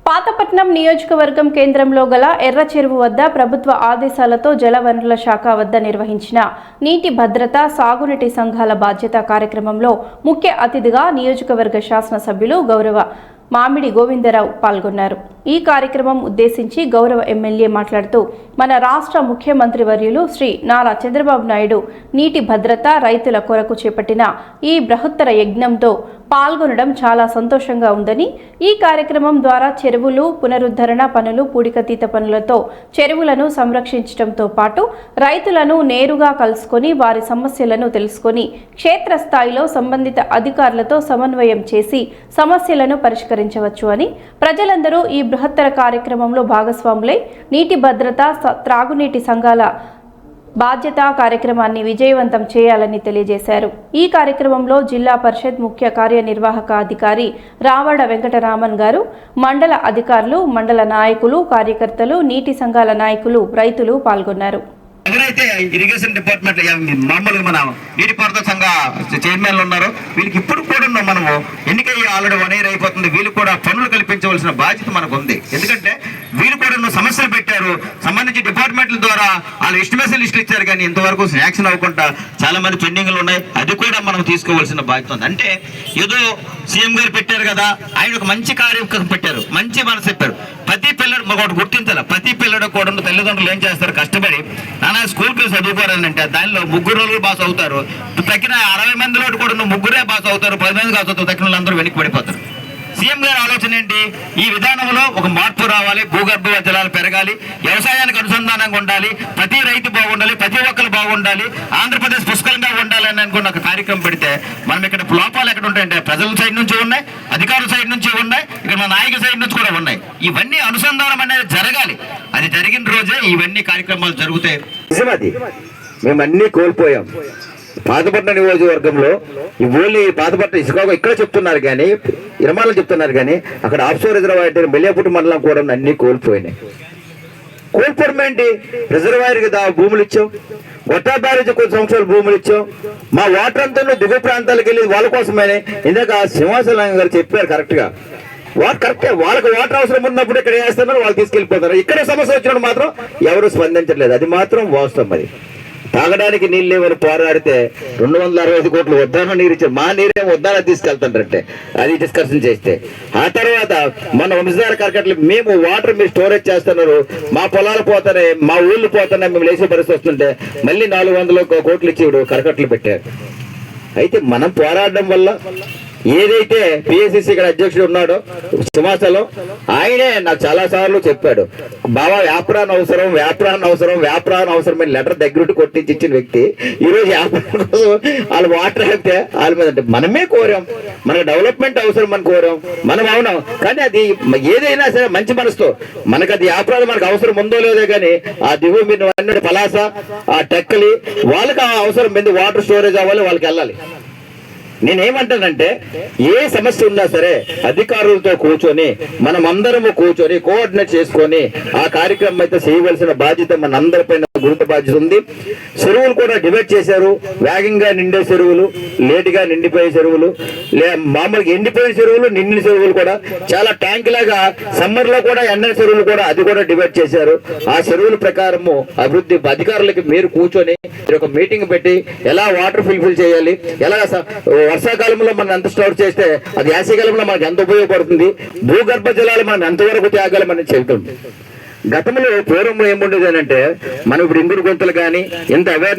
పాతపట్నం నియోజకవర్గం కేంద్రంలో గల ఎర్ర చెరువు వద్ద ప్రభుత్వ ఆదేశాలతో జలవనరుల శాఖ వద్ద నిర్వహించిన నీటి భద్రత సాగునీటి సంఘాల బాధ్యత కార్యక్రమంలో ముఖ్య అతిథిగా నియోజకవర్గ శాసనసభ్యులు గౌరవ మామిడి గోవిందరావు పాల్గొన్నారు. ఈ కార్యక్రమం ఉద్దేశించి గౌరవ ఎమ్మెల్యే మాట్లాడుతూ మన రాష్ట్ర ముఖ్యమంత్రి వర్యులు శ్రీ నారా చంద్రబాబు నాయుడు నీటి భద్రత రైతుల కొరకు చేపట్టిన ఈ బృహత్తర యజ్ఞంతో పాల్గొనడం చాలా సంతోషంగా ఉందని, ఈ కార్యక్రమం ద్వారా చెరువులు పునరుద్ధరణ పనులు పూడికతీత పనులతో చెరువులను సంరక్షించడంతో పాటు రైతులను నేరుగా కలుసుకొని వారి సమస్యలను తెలుసుకొని క్షేత్రస్థాయిలో సంబంధిత అధికారులతో సమన్వయం చేసి సమస్యలను పరిష్కరించవచ్చు అని, ప్రజలందరూ ఈ బృహత్తర కార్యక్రమంలో భాగస్వాములై నీటి భద్రత త్రాగునీటి సంఘాల బాధ్యత కార్యక్రమాన్ని విజయవంతం చేయాలని తెలియజేశారు. ఈ కార్యక్రమంలో జిల్లా పరిషత్ ముఖ్య కార్యనిర్వాహక అధికారి రావడ వెంకటరామన్ గారు, మండల అధికారులు, మండల నాయకులు, కార్యకర్తలు, నీటి సంఘాల నాయకులు, రైతులు పాల్గొన్నారు. ఎవరైతే ఇరిగేషన్ డిపార్ట్మెంట్ మామూలుగా మన నీటిపారుదల సంఘ చైర్మన్లు ఉన్నారో వీళ్ళకి ఇప్పుడు కూడా మనము ఎన్నికయ్యి ఆల్రెడీ 1 year అయిపోతుంది. వీళ్ళు కూడా పనులు కల్పించవలసిన బాధ్యత మనకు ఉంది. ఎందుకంటే వీళ్ళు కూడా సమస్యలు పెట్టారు, సంబంధించి డిపార్ట్మెంట్ల ద్వారా వాళ్ళు ఎస్టిమేషన్ లిస్టులు ఇచ్చారు, కానీ ఇంతవరకు శాంక్షన్ అవ్వకుండా చాలా మంది పెండింగ్లు ఉన్నాయి. అది కూడా మనం తీసుకోవాల్సిన బాధ్యత ఉంది. అంటే ఏదో సీఎం గారు పెట్టారు కదా, ఆయన ఒక మంచి కార్యక్రమం పెట్టారు, మంచి మనసు చెప్పారు. ప్రతి పిల్లడు ఒకటి గుర్తించాలి, ప్రతి పిల్లడు కూడా తల్లిదండ్రులు ఏం చేస్తారు, కష్టపడి నానా స్కూల్కి చదువుకోవాలంటే దానిలో 3 రోజులు పాస్ అవుతారు. తగ్గిన 60 మందిలో కూడా 3 పాస్ అవుతారు, 10 మంది పాస్ అవుతారు, తగ్గిన వాళ్ళందరూ వెనక్కి పడిపోతారు. సీఎం గారి ఆలోచన ఏంటి, ఈ విధానంలో ఒక మార్పు రావాలి, భూగర్భ జలాలు పెరగాలి, వ్యవసాయానికి అనుసంధానంగా ఉండాలి, ప్రతి రైతు బాగుండాలి, ప్రతి ఒక్కరు బాగుండాలి, ఆంధ్రప్రదేశ్ పుష్కలంగా ఉండాలి అని అనుకున్న ఒక కార్యక్రమం పెడితే మనం ఇక్కడ లోపాలు ఎక్కడ ఉంటాయంటే ప్రజల సైడ్ నుంచి ఉన్నాయి, అధికారుల సైడ్ నుంచి ఉన్నాయి, ఇక్కడ మన నాయకుల సైడ్ నుంచి కూడా ఉన్నాయి. ఇవన్నీ అనుసంధానం అనేది జరగాలి. అది జరిగిన రోజే ఇవన్నీ కార్యక్రమాలు జరుగుతాయి. మేము అన్నీ కోల్పోయాం. పాతపట్నం నియోజకవర్గంలో ఓన్లీ పాతపట్నం ఇసుక ఇక్కడ చెప్తున్నారు కానీ, ఇరమాలను చెప్తున్నారు కానీ, అక్కడ ఆఫ్షోర్ రిజర్వాయర్ మెల్లియాపుట్టి మండలం కూడా అన్ని కోల్పోయినాయి. కోల్పోవడం ఏంటి, రిజర్వాయర్కి భూములు ఇచ్చాం, గొట్టా బ్యారేజ్ కొన్ని సంవత్సరాలు భూములు ఇచ్చాం, మా వాటర్ అంతా దిగువ ప్రాంతాలకు వెళ్ళి వాళ్ళ కోసమేనే. ఇందాక సింహాచలం గారు చెప్పారు కరెక్ట్గా, కరెక్టే, వాళ్ళకి వాటర్ అవసరం ఉన్నప్పుడు ఇక్కడ వేస్తున్నారు, వాళ్ళు తీసుకెళ్ళిపోతారు. ఇక్కడ సమస్య వచ్చినప్పుడు మాత్రం ఎవరు స్పందించట్లేదు. అది మాత్రం వాస్తవం. అది తాగడానికి నీళ్ళు లేవని పోరాడితే 265 కోట్లు వద్దానో నీరు ఇచ్చారు, మా నీరే వద్దానో తీసుకెళ్తాంటే అది డిస్కషన్ చేస్తే. ఆ తర్వాత మన వంశధార కరకట్లు మేము వాటర్ మీరు స్టోరేజ్ చేస్తున్నారు, మా పొలాలు పోతున్నాయి, మా ఊళ్ళు పోతున్నాయి, మేము లేచే పరిస్థితి వస్తుంటే మళ్ళీ 400 కోట్లు ఇచ్చి కరకట్లు పెట్టారు. అయితే మనం పోరాడడం వల్ల ఏదైతే పిఎస్సిసి ఇక్కడ అధ్యక్షుడు ఉన్నాడో సింహాచలం, ఆయనే నాకు చాలా సార్లు చెప్పాడు, బాబా వ్యాపారాన్ని అవసరం, వ్యాపారాన్ని అవసరం, వ్యాపారాన్ని అవసరం అని లెటర్ దగ్గరుండి కొట్టించి ఇచ్చిన వ్యక్తి ఈరోజు వ్యాపారం కోసం వాళ్ళు వాటర్ అయితే వాళ్ళ మీద అంటే మనమే కోరాం, మనకు డెవలప్మెంట్ అవసరం అని కోరాం, మనం అవునాం. కానీ అది ఏదైనా సరే మంచి మనసుతో మనకు అది వ్యాపారం మనకు అవసరం ఉందో లేదో, కానీ ఆ దిగువ మీరు అన్నట్టు పలాస, ఆ టెక్కలి వాళ్ళకి ఆ అవసరం మీద వాటర్ స్టోరేజ్ అవ్వాలి, వాళ్ళకి వెళ్ళాలి. నేనేమంటానంటే ఏ సమస్య ఉన్నా సరే అధికారులతో కూర్చొని మనం అందరము కూర్చొని కోఆర్డినేట్ చేసుకొని ఆ కార్యక్రమం అయితే చేయవలసిన బాధ్యత మన అందరిపైన గురుత బాధ్యత ఉంది. చెరువులు కూడా డివైడ్ చేశారు, వేగంగా నిండే చెరువులు, లేటుగా నిండిపోయే చెరువులు, మామూలుగా ఎండిపోయిన చెరువులు, నిండిన చెరువులు కూడా చాలా ట్యాంక్ లాగా సమ్మర్ లో కూడా ఎండిన చెరువులు కూడా అది కూడా డివైడ్ చేశారు. ఆ చెరువుల ప్రకారము అభివృద్ధి అధికారులకి మీరు కూర్చొని ఒక మీటింగ్ పెట్టి ఎలా వాటర్ ఫుల్ఫిల్ చేయాలి, ఎలా వర్షాకాలంలో మనం ఎంత స్టోర్ చేస్తే అది యాసకాలంలో మనకు ఎంత ఉపయోగపడుతుంది, భూగర్భ జలాలు మనం ఎంతవరకు త్యాగాలి మనం చెబుతుంది. గతంలో పూర్వం ఏముండేది అని అంటే మనం ఇప్పుడు ఇంగుడు గుంతలు కానీ ఇంత అవేర్నెస్